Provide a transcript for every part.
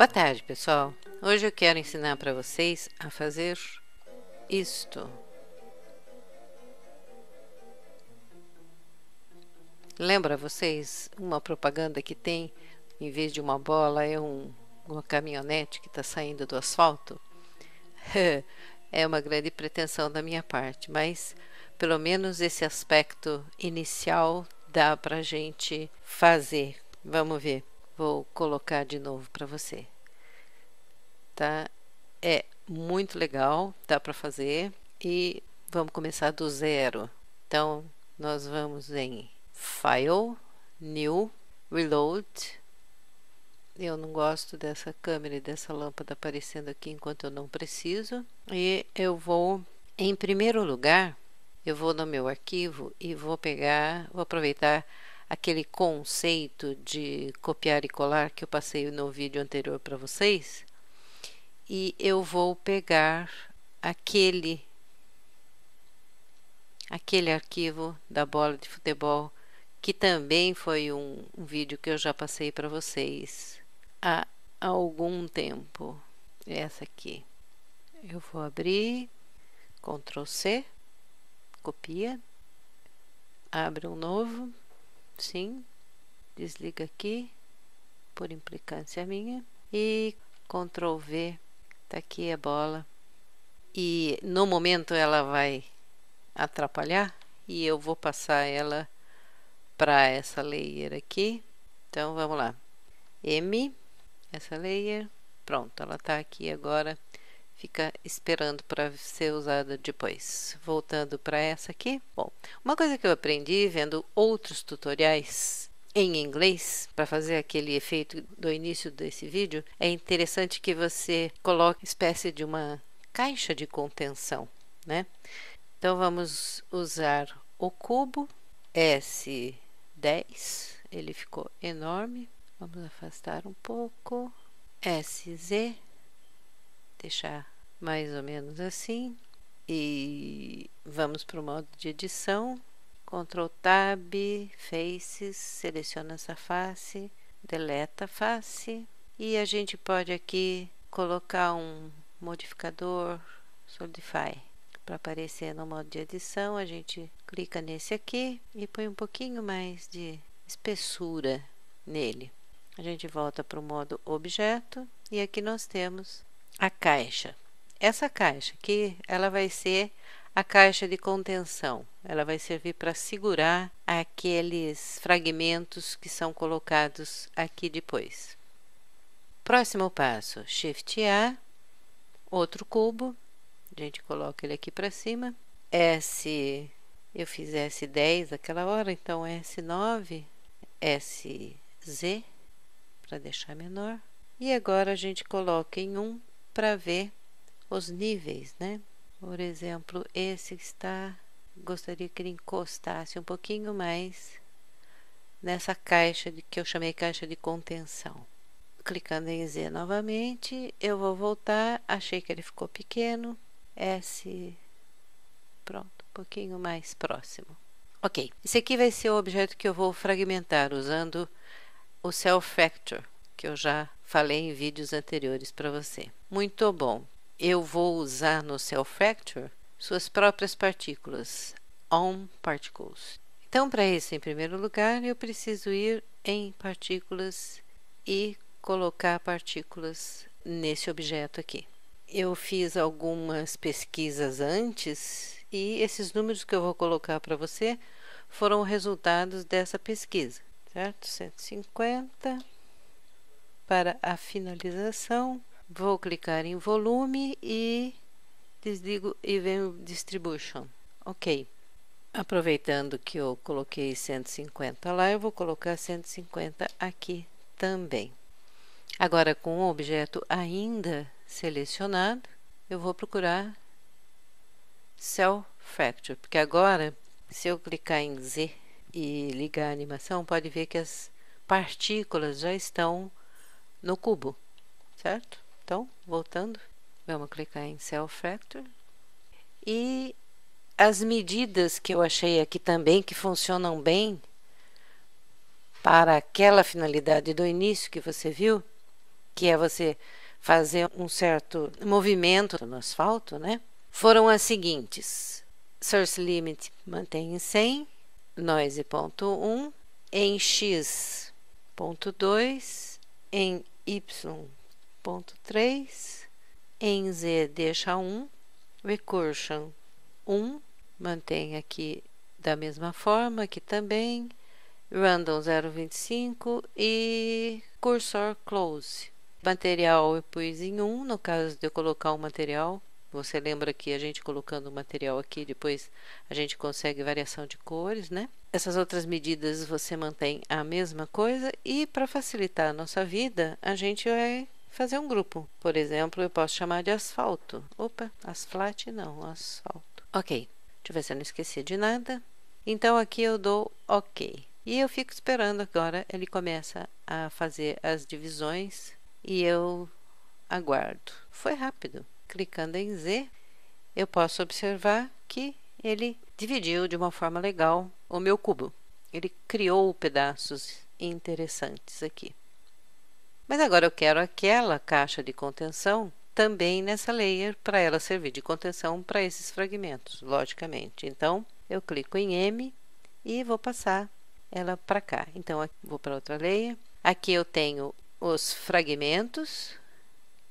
Boa tarde, pessoal. Hoje eu quero ensinar para vocês a fazer isto. Lembra vocês uma propaganda que tem, em vez de uma bola, é uma caminhonete que está saindo do asfalto? É uma grande pretensão da minha parte, mas pelo menos esse aspecto inicial dá para a gente fazer. Vamos ver. Vou colocar de novo para você. Tá? É muito legal, dá para fazer e vamos começar do zero. Então, nós vamos em File, New, Reload. Eu não gosto dessa câmera e dessa lâmpada aparecendo aqui enquanto eu não preciso. E eu vou, em primeiro lugar, eu vou no meu arquivo e vou aproveitar aquele conceito de copiar e colar que eu passei no vídeo anterior para vocês. E eu vou pegar aquele arquivo da bola de futebol, que também foi um vídeo que eu já passei para vocês há algum tempo. Essa aqui. Eu vou abrir, Ctrl C, copia, abre um novo, sim, desliga aqui, por implicância minha, e Ctrl V. Tá aqui a bola e no momento ela vai atrapalhar e eu vou passar ela para essa layer aqui. Então vamos lá, M, essa layer, pronto, ela tá aqui agora, fica esperando para ser usada depois. Voltando para essa aqui, bom, uma coisa que eu aprendi vendo outros tutoriais em inglês, para fazer aquele efeito do início desse vídeo, é interessante que você coloque espécie de uma caixa de contenção, né? Então vamos usar o cubo S10, ele ficou enorme, vamos afastar um pouco, SZ, deixar mais ou menos assim, e vamos para o modo de edição. Ctrl Tab, Faces, seleciona essa face, deleta a face e a gente pode aqui colocar um modificador Solidify para aparecer no modo de edição. A gente clica nesse aqui e põe um pouquinho mais de espessura nele. A gente volta para o modo objeto e aqui nós temos a caixa. Essa caixa aqui, ela vai ser a caixa de contenção, ela vai servir para segurar aqueles fragmentos que são colocados aqui depois. Próximo passo, Shift A, outro cubo, a gente coloca ele aqui para cima, eu fiz S10 naquela hora, então S9, SZ, para deixar menor, e agora a gente coloca em 1 para ver os níveis, né? Por exemplo, esse gostaria que ele encostasse um pouquinho mais nessa caixa que eu chamei caixa de contenção. Clicando em Z novamente, eu vou voltar, achei que ele ficou pequeno, pronto, um pouquinho mais próximo. Ok, esse aqui vai ser o objeto que eu vou fragmentar usando o Self Factor, que eu já falei em vídeos anteriores para você. Muito bom. Eu vou usar no Self Factor suas próprias partículas, On Particles. Então, para isso, em primeiro lugar, eu preciso ir em partículas e colocar partículas nesse objeto aqui. Eu fiz algumas pesquisas antes e esses números que eu vou colocar para você foram resultados dessa pesquisa, certo? 150 para a finalização. Vou clicar em volume e desligo Event Distribution. Ok. Aproveitando que eu coloquei 150 lá, eu vou colocar 150 aqui também. Agora, com o objeto ainda selecionado, eu vou procurar Self Factor, porque agora, se eu clicar em Z e ligar a animação, pode ver que as partículas já estão no cubo, certo? Então, voltando, vamos clicar em Self Factor. E as medidas que eu achei aqui também que funcionam bem para aquela finalidade do início que você viu, que é você fazer um certo movimento no asfalto, né? Foram as seguintes: source limit mantém em 100, noise.1, em x.2, em y.3, em z deixa 1, recursion 1, mantém aqui da mesma forma, aqui também, random 0,25 e cursor close. Material eu pus em 1, no caso de eu colocar um material. Você lembra que a gente colocando o material aqui, depois a gente consegue variação de cores, né? Essas outras medidas você mantém a mesma coisa e para facilitar a nossa vida, a gente vai fazer um grupo. Por exemplo, eu posso chamar de asfalto. Opa, asfalt não, asfalto. Ok, deixa eu ver se eu não esqueci de nada. Então aqui eu dou ok. E eu fico esperando agora, ele começa a fazer as divisões e eu aguardo. Foi rápido. Clicando em Z, eu posso observar que ele dividiu de uma forma legal o meu cubo. Ele criou pedaços interessantes aqui. Mas agora eu quero aquela caixa de contenção também nessa layer para ela servir de contenção para esses fragmentos, logicamente. Então, eu clico em M e vou passar ela para cá. Então, aqui, vou para outra layer. Aqui eu tenho os fragmentos,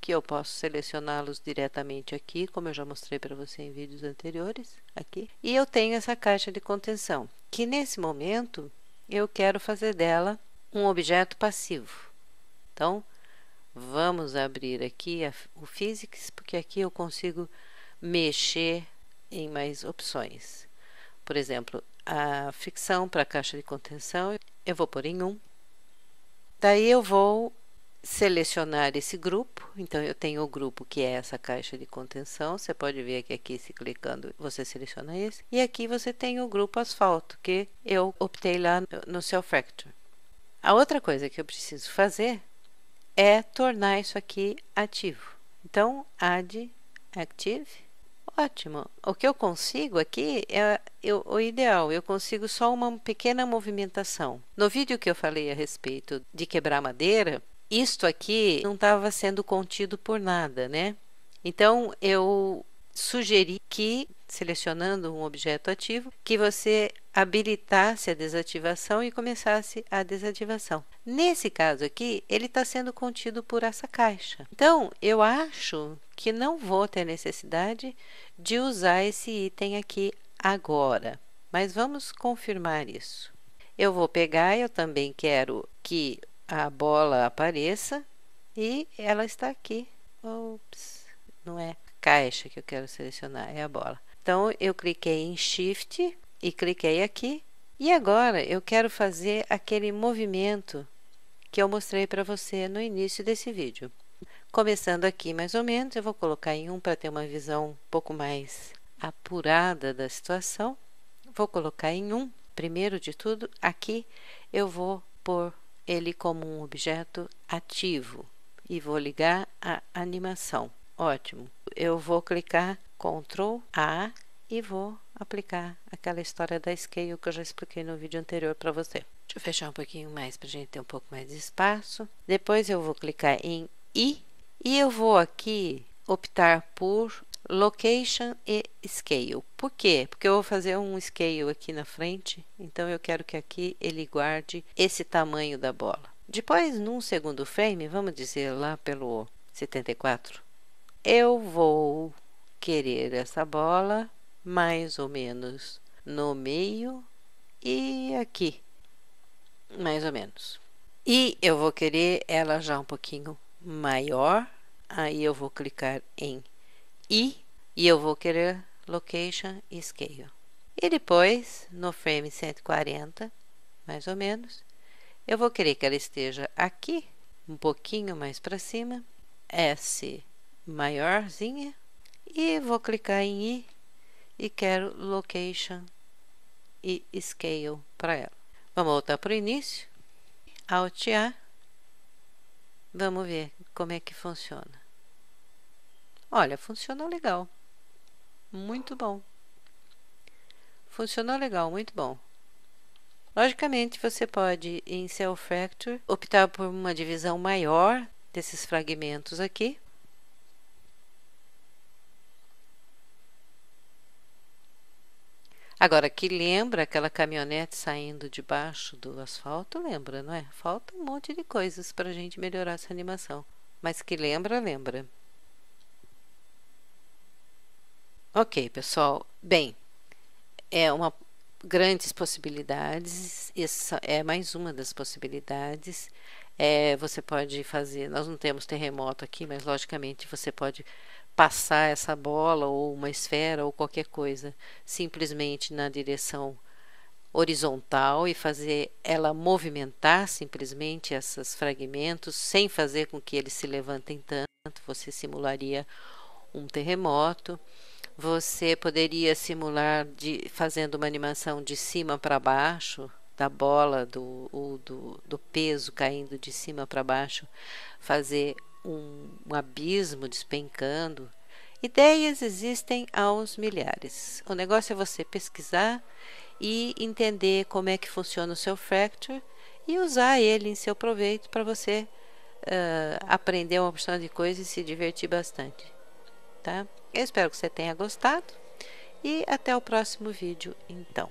que eu posso selecioná-los diretamente aqui, como eu já mostrei para você em vídeos anteriores, aqui. E eu tenho essa caixa de contenção, que nesse momento eu quero fazer dela um objeto passivo. Então, vamos abrir aqui o Physics, porque aqui eu consigo mexer em mais opções. Por exemplo, a fricção para a caixa de contenção, eu vou pôr em 1. Daí eu vou selecionar esse grupo. Então, eu tenho o grupo que é essa caixa de contenção. Você pode ver que aqui, se clicando, você seleciona esse. E aqui você tem o grupo asfalto, que eu optei lá no Cell Fracture. A outra coisa que eu preciso fazer é tornar isso aqui ativo. Então, add active. Ótimo. O que eu consigo aqui é o ideal. Eu consigo só uma pequena movimentação. No vídeo que eu falei a respeito de quebrar madeira, isto aqui não estava sendo contido por nada, né? Então, eu sugeri que, selecionando um objeto ativo, que você habilitasse a desativação e começasse a desativação. Nesse caso aqui, ele está sendo contido por essa caixa. Então, eu acho que não vou ter necessidade de usar esse item aqui agora, mas vamos confirmar isso. Eu vou pegar, eu também quero que a bola apareça e ela está aqui. Ops, não é caixa que eu quero selecionar, é a bola. Então, eu cliquei em Shift e cliquei aqui. E agora, eu quero fazer aquele movimento que eu mostrei para você no início desse vídeo. Começando aqui, mais ou menos, eu vou colocar em 1 para ter uma visão um pouco mais apurada da situação. Vou colocar em 1. Primeiro de tudo, aqui eu vou pôr ele como um objeto ativo e vou ligar a animação. Ótimo. Eu vou clicar Ctrl A e vou aplicar aquela história da scale que eu já expliquei no vídeo anterior para você. Deixa eu fechar um pouquinho mais para a gente ter um pouco mais de espaço. Depois eu vou clicar em I e eu vou aqui optar por Location e Scale. Por quê? Porque eu vou fazer um scale aqui na frente, então eu quero que aqui ele guarde esse tamanho da bola. Depois, num segundo frame, vamos dizer lá pelo 74, eu vou querer essa bola mais ou menos no meio e aqui, mais ou menos. E eu vou querer ela já um pouquinho maior, aí eu vou clicar em I e eu vou querer Location e Scale. E depois, no frame 140, mais ou menos, eu vou querer que ela esteja aqui, um pouquinho mais para cima, S maiorzinha, e vou clicar em I e quero Location e Scale para ela. Vamos voltar para o início, Alt A, vamos ver como é que funciona. Olha, funcionou legal. Muito bom. Funcionou legal, muito bom. Logicamente, você pode, em Cell Fracture, optar por uma divisão maior desses fragmentos aqui. Agora, que lembra aquela caminhonete saindo debaixo do asfalto, lembra, não é? Falta um monte de coisas para a gente melhorar essa animação. Mas que lembra, lembra. Ok, pessoal. Bem, é uma grandes possibilidades. Essa é mais uma das possibilidades. Você pode fazer, nós não temos terremoto aqui, mas logicamente você pode passar essa bola ou uma esfera ou qualquer coisa simplesmente na direção horizontal e fazer ela movimentar simplesmente esses fragmentos sem fazer com que eles se levantem tanto. Você simularia um terremoto. Você poderia simular fazendo uma animação de cima para baixo, da bola do peso caindo de cima para baixo, fazer um abismo despencando. Ideias existem aos milhares. O negócio é você pesquisar e entender como é que funciona o seu Fracture e usar ele em seu proveito para você aprender uma opção de coisas e se divertir bastante, tá? Eu espero que você tenha gostado e até o próximo vídeo, então.